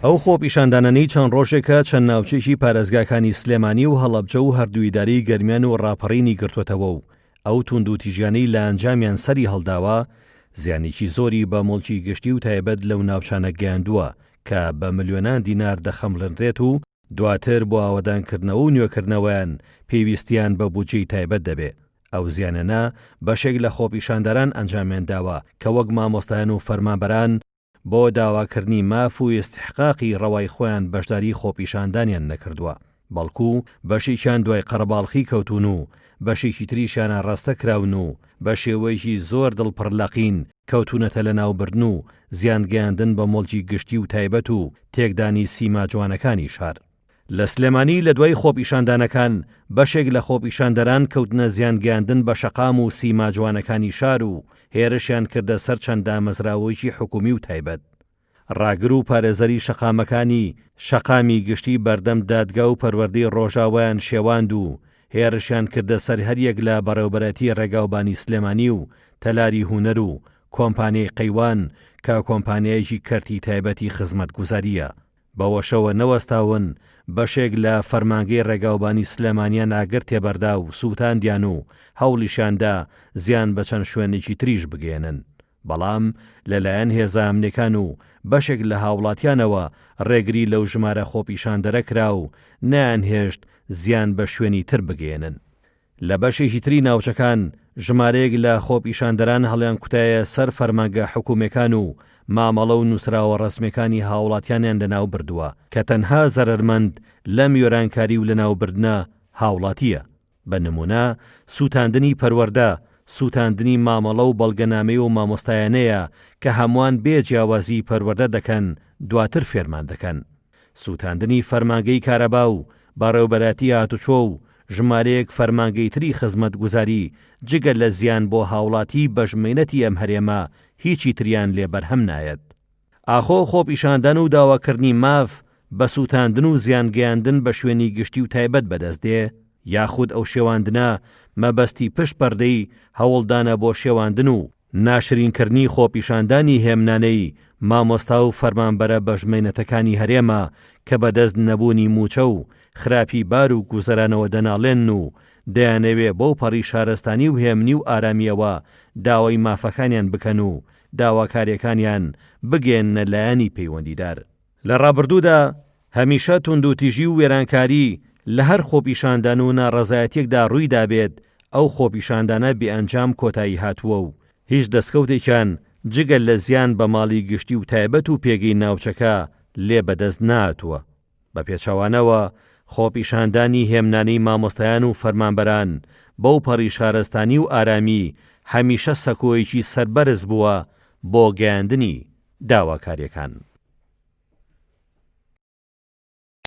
ئەو خۆپیشاندانانەی چەند ڕۆژێکە چەند ناوچێکی پارێزگاکانی سلێمانی و هەڵەبجە و هەردوویداری گەرمیان و ڕاپەڕینی گرتوتەوە و ئەو توند و تیژیانەی لە ئەنجامیان سەری هەڵداوە زیانێکی زۆری بە مڵکی گشتی و تایبەت لەو ناوچانە گەیاندووە کە بە ملیۆنان دینار دەخەمڵێنرێت و دواتر بۆ ئاوەدانکردنەوە و نوێکردنەوەیان پێویستیان بە بودجەی تایبەت دەبێت. ئەو زیانەنە بەشێک لە خۆپیشاندەران ئەنجامیان داوە کە وەک مامۆستایان و فەرمانبەران بۆ داواکردنی ماف و ئستحقاقی ڕەوای خۆیان بەشداری خۆپیشاندانیان نەکردووە، بەڵکو بەشێکیان دوای قەرەباڵخی کەوتون و بەشێکی تریشیانە ڕاستە کراون و بە شێوەیەکی زۆر دڵپڕلەقین کەوتونەتە لە ناوبردن و زیانگەیاندن بە مڵکی گشتی و تایبەت و تێکدانی سیما جوانەکانی شار. لە سلێمانی لە دوای خۆپیشاندانەکان بەشێک لە خۆپیشاندەران کەوتنە زیانگەیاندن بە شەقام و سیما جوانەکانی شار و هێرشیان کردە سەر چەند دامەزراوەیەکی حکومی و تایبەت. ڕاگر و پارێزەری شەقامەکانی شەقامی گشتی بەردەم دادگا و پەروەردەی ڕۆژاوایان شێواند و هێرشیان کردە سەر هەریەک لە بەڕێوەبەرەتی ڕێگاوبانی سلێمانی و تەلاری هونەر و کۆمپانیای قەیوان کە کۆمپانیایەکی کەرتی تایبەتی خزمەتگوزاریە. بەوەشەوە نەوەستاون بەشێک لە فەرمانگەی ڕێگاوبانی سلێمانیان ئاگر تێبەردا و سووتاندیان و هەوڵیشاندا زیان بە چەند شوێنێکی تریش بگێنن. بەڵام لەلایەن هێزە ئەمنیەکان و بەشێک لە هاوڵاتیانەوە ڕێگری لەو ژمارە خۆپیشاندەرە کرا و نەیانهێشت زیان بە شوێنی تر بگێنن. لە بەشێکی تری ناوچەکان ژمارەیەک لە خۆپیشاندەران هەڵیان کوتایە سەر فەرمانگە حکوومەکان و مامەڵە و نووسراوە ڕسمەکانی هاوڵاتیانیان لەناو بردووە کە تەنها زەرمەند لە میۆرانکاری و لەناوبردنە هاوڵاتیە. بە نمونە سووتاندنی پەروەردە، سووتاندنی مامەڵە و بەڵگەنامەی و مامۆستایانەیە کە هەمووان بێ جیاوازی پەروەردە دەکەن دواتر فێرمان دەکەن. سووتاندنی فەرمانگەی کارەبا و بەڕێوەبەراتی هاتوچۆ و ژمارەیەک فەرمانگەی تری خزمەتگوزاری جگە لە زیان بۆ هاوڵاتی بەژمێنەتی ئەم هەرێمە هیچی تریان لێ بەرهەم نایەت. ئاخۆ خۆپیشاندان و داواکردنی ماف بە سووتاندن و زیانگەیاندن بە شوێنی گشتی و تایبەت بەدەست دێ یاخود ئەو شێواندنە مەبەستی پشت پەردەی هەوڵدانە بۆ شێواندن و ناشرینکردنی خۆپیشاندانی هێمنانەی مامۆستا و فەرمانبەرە بەژمێنەتەکانی هەرێمە کە بەدەست نەبوونی موچە و خراپی بار و گوزەرانەوە دەناڵێن و دەیانەوێ بەو پەڕی شارستانی و هێمنی و ئارامیەوە داوای مافەکانیان بکەن و داواکاریەکانیان بگێننە لایەنی پەیوەندیدار. لە ڕابردوودا هەمیشە توند و تیژی و وێرانکاری لە هەر خۆپیشاندان و ناڕەزایەتێکدا ڕووی دابێت ئەو خۆپیشاندانە بێئەنجام کۆتایی هاتووە و هیچ دەستکەوتێکیان جگەل لە زیان بە ماڵی گشتی و تایبەت و پێگەی ناوچەکە لێ بەدەست ناتووە. بە پێچەوانەوە خۆپیشاندانی هێمنانەی مامۆستایان و فەرمانبەران بەو پەڕی شارستانی و ئارامی هەمیشە سەکۆیەکی سەربەرز بووە بۆ گەیاندنی داواکاریەکان.